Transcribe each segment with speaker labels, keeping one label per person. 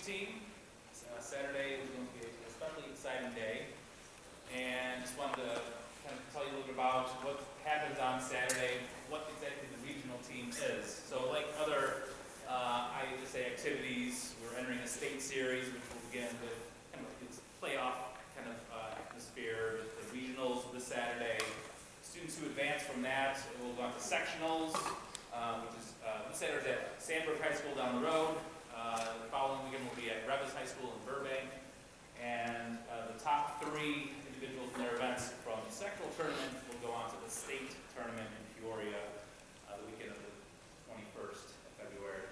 Speaker 1: team. Saturday is going to be an especially exciting day, and just wanted to kind of tell you a little bit about what happens on Saturday, what exactly the regional team is. So like other, I just say activities, we're entering a state series, which will begin with kind of this playoff kind of atmosphere, with the regionals this Saturday. Students who advance from that will go on to sectionals, which is this Saturday at Sandbrook High School down the road. The following weekend will be at Revis High School in Burbank. And the top 3 individuals in their events from the sectional tournament will go on to the state tournament in Peoria the weekend of the 21st of February.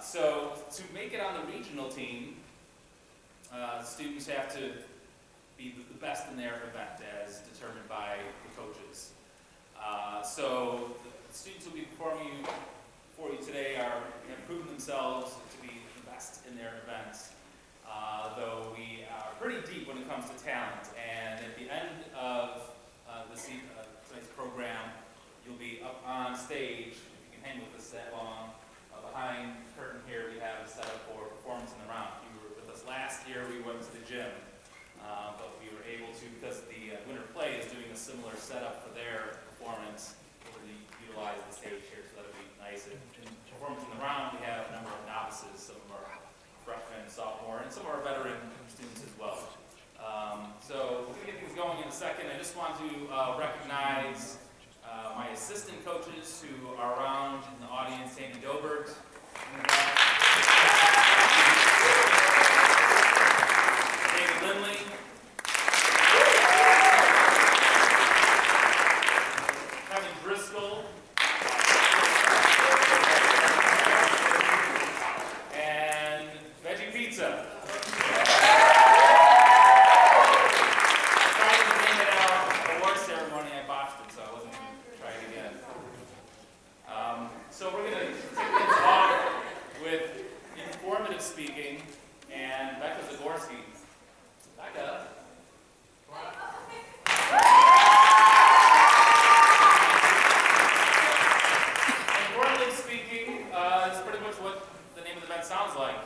Speaker 1: So to make it on the regional team, students have to be the best in their event as determined by the coaches. So the students who will be performing for you today have proven themselves to be the best in their events, though we are pretty deep when it comes to talent. And at the end of tonight's program, you'll be up on stage, if you can hang with us that long. Behind the curtain here, we have a setup for performance in the round. If you were with us last year, we went to the gym, but we were able to, because the winner play is doing a similar setup for their performance, we're going to utilize the stage here, so that'll be nice. In performance in the round, we have a number of novices, some of our freshmen, sophomore, and some of our veteran students as well. So we're going to get things going in a second. I just want to recognize my assistant coaches who are around in the audience. Sandy Dobert in the back. David Lindley. Kevin Driscoll. And Veggie Pizza. So we're going to take things off with informative speaking and Becca Zagorski. Becca. Informative speaking is pretty much what the name of the event sounds like.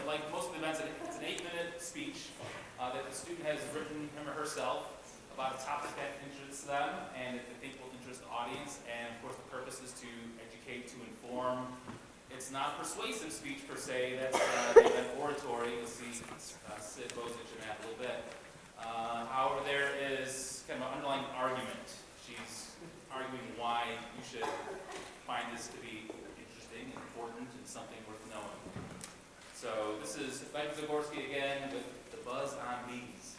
Speaker 1: Like most of the events, it's an 8-minute speech that the student has written him or herself about a topic that interests them and if they think will interest the audience. And of course the purpose is to educate, to inform. It's not persuasive speech per se, that's an oratory. You'll see Sid Bozich in that a little bit. However, there is kind of an underlying argument. She's arguing why you should find this to be interesting, important, and something worth knowing. So this is Becca Zagorski again with the Buzz on Bees.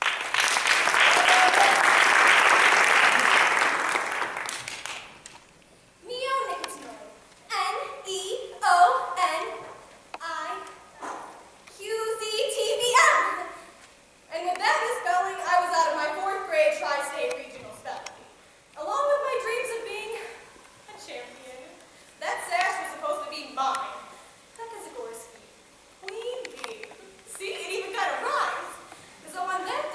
Speaker 2: See, it even got a rhyme. So on that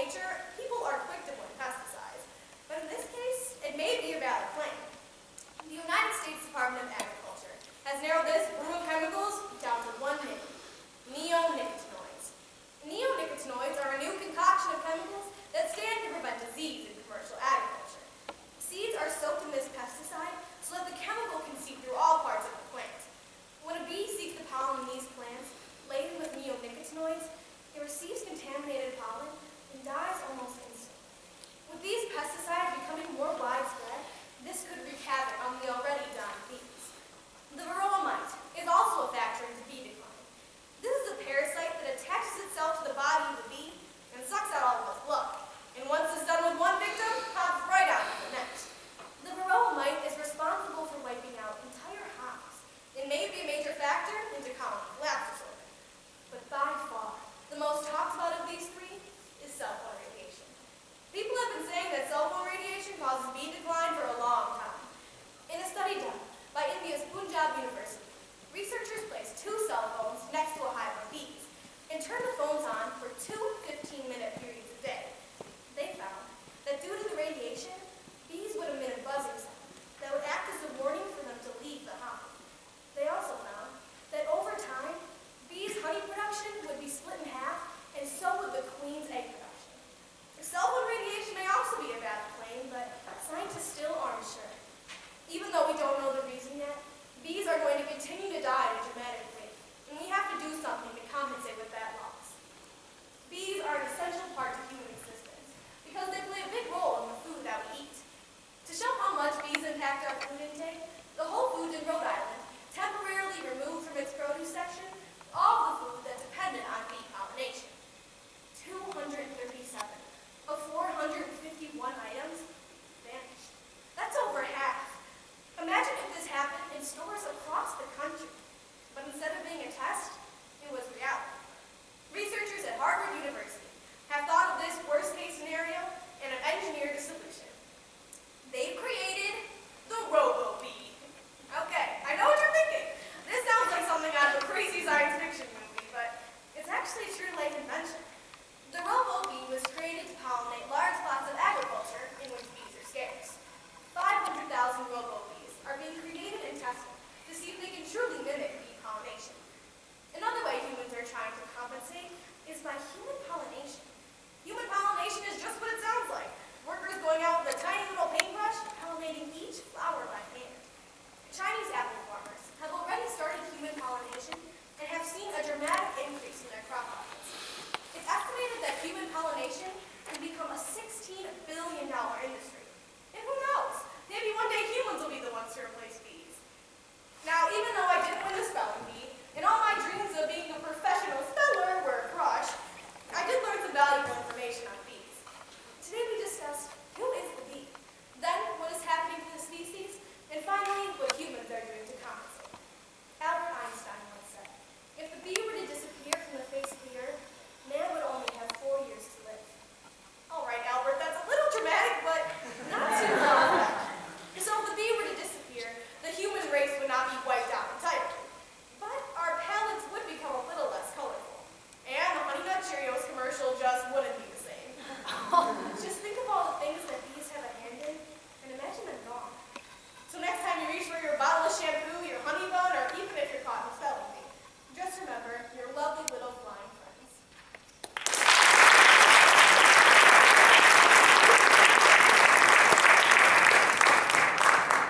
Speaker 2: nature, people are quick to blame pesticides. But in this case, it may be a valid claim. The United States Department of Agriculture has narrowed this brew of chemicals down to one name: neonicotinoids. Neonicotinoids are a new concoction of chemicals that stand to prevent disease and